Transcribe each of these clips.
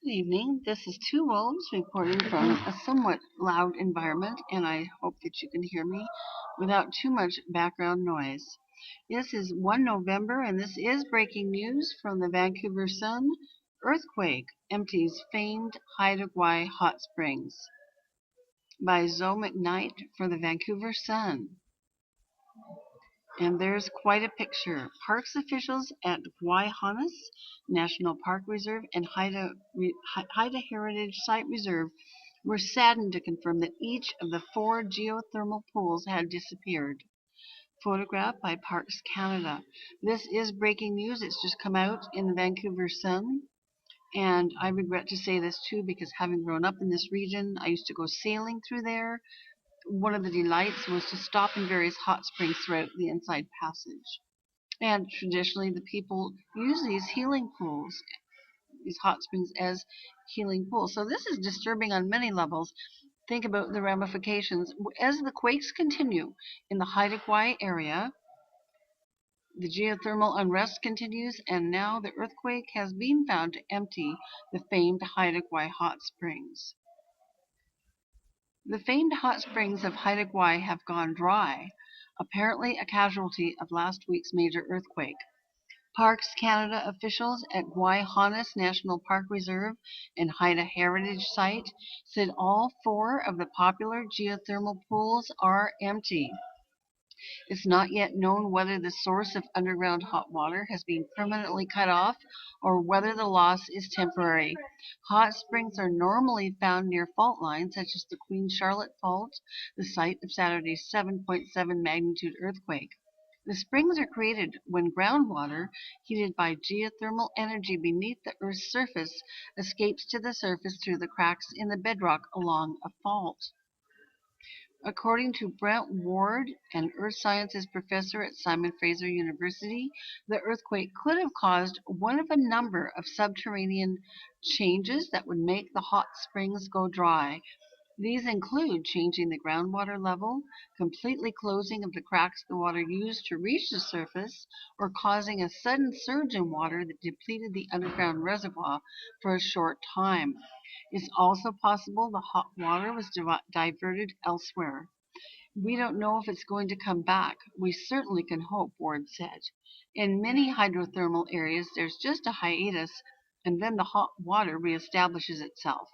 Good evening. This is Two Wolves reporting from a somewhat loud environment, and I hope that you can hear me without too much background noise. This is 1 November, and this is breaking news from the Vancouver Sun. Earthquake empties famed Haida Gwaii hot springs by Zoe McKnight for the Vancouver Sun. And there's quite a picture. Parks officials at Gwaii National Park Reserve and Haida Heritage Site Reserve were saddened to confirm that each of the 4 geothermal pools had disappeared. Photographed by Parks Canada. This is breaking news. It's just come out in the Vancouver Sun. And I regret to say this too, because having grown up in this region, I used to go sailing through there. One of the delights was to stop in various hot springs throughout the Inside Passage. And traditionally, the people use these healing pools, these hot springs, as healing pools. So this is disturbing on many levels. Think about the ramifications. As the quakes continue in the Haida Gwaii area, the geothermal unrest continues, and now the earthquake has been found to empty the famed Haida Gwaii hot springs. The famed hot springs of Haida Gwaii have gone dry, apparently a casualty of last week's major earthquake. Parks Canada officials at Gwaii National Park Reserve and Haida Heritage Site said all 4 of the popular geothermal pools are empty. It's not yet known whether the source of underground hot water has been permanently cut off or whether the loss is temporary. Hot springs are normally found near fault lines such as the Queen Charlotte Fault, the site of Saturday's 7.7 magnitude earthquake. The springs are created when groundwater, heated by geothermal energy beneath the Earth's surface, escapes to the surface through the cracks in the bedrock along a fault. According to Brent Ward, an earth sciences professor at Simon Fraser University, the earthquake could have caused one of a number of subterranean changes that would make the hot springs go dry. These include changing the groundwater level, completely closing of the cracks the water used to reach the surface, or causing a sudden surge in water that depleted the underground reservoir for a short time. It's also possible the hot water was diverted elsewhere. We don't know if it's going to come back. We certainly can hope, Ward said. In many hydrothermal areas, there's just a hiatus, and then the hot water reestablishes itself.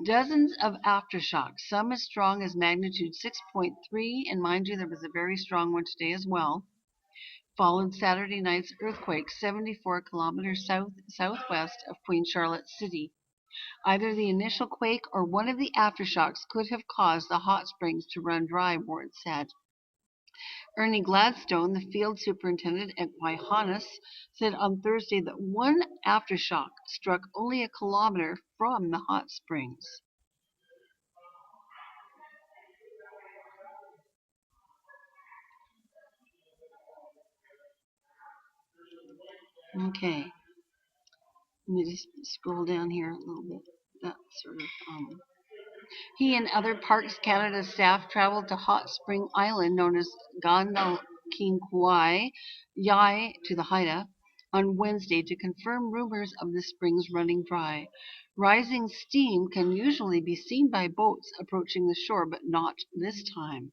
Dozens of aftershocks, some as strong as magnitude 6.3, and mind you, there was a very strong one today as well, followed Saturday night's earthquake 74 kilometers southwest of Queen Charlotte City. Either the initial quake or one of the aftershocks could have caused the hot springs to run dry, Ward said. Ernie Gladstone, the field superintendent at Gwaii said on Thursday that one aftershock struck only a kilometer from the hot springs. Okay, let me just scroll down here a little bit. That sort of. He and other Parks Canada staff traveled to Hot Spring Island, known as Gwaii, Yai to the Haida, on Wednesday to confirm rumors of the springs running dry. Rising steam can usually be seen by boats approaching the shore, but not this time.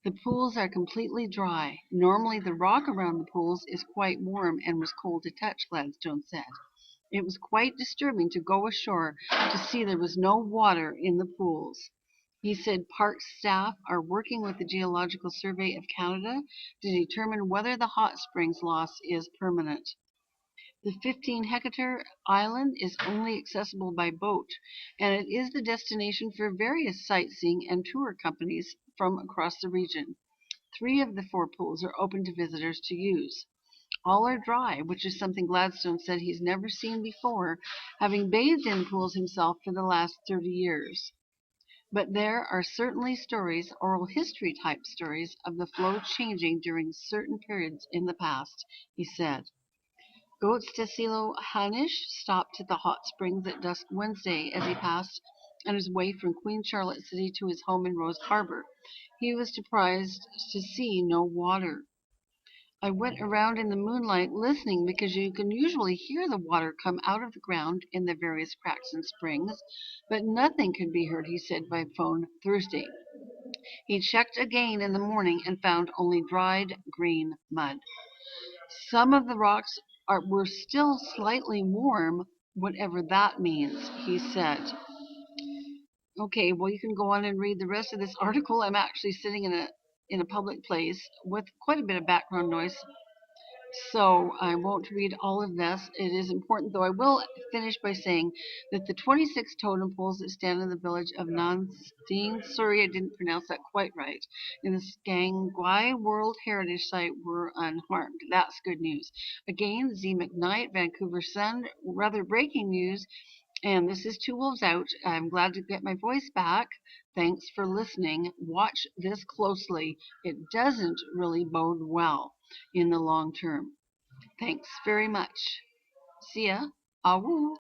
The pools are completely dry. Normally the rock around the pools is quite warm and was cold to touch, Gladstone said. It was quite disturbing to go ashore to see there was no water in the pools. He said Parks staff are working with the Geological Survey of Canada to determine whether the hot springs loss is permanent. The 15-hectare island is only accessible by boat, and it is the destination for various sightseeing and tour companies from across the region. 3 of the 4 pools are open to visitors to use. All are dry, which is something Gladstone said he's never seen before, having bathed in pools himself for the last 30 years. But there are certainly stories, oral history type stories, of the flow changing during certain periods in the past, he said. Goats Tesilo Hanish stopped at the hot springs at dusk Wednesday as he passed on his way from Queen Charlotte City to his home in Rose Harbor. He was surprised to see no water. I went around in the moonlight listening because you can usually hear the water come out of the ground in the various cracks and springs, but nothing could be heard, he said by phone Thursday. He checked again in the morning and found only dried green mud. Some of the rocks were still slightly warm, whatever that means, he said. Okay, well, you can go on and read the rest of this article. I'm actually sitting in a public place with quite a bit of background noise, so I won't read all of this. It is important, though. I will finish by saying that the 26 totem poles that stand in the village of Nansteen, sorry, I didn't pronounce that quite right, in the Gwaii World Heritage Site were unharmed. That's good news. Again, Z McKnight, Vancouver Sun, rather breaking news. And this is Two Wolves Out. I'm glad to get my voice back. Thanks for listening. Watch this closely. It doesn't really bode well in the long term. Thanks very much. See ya. Awoo.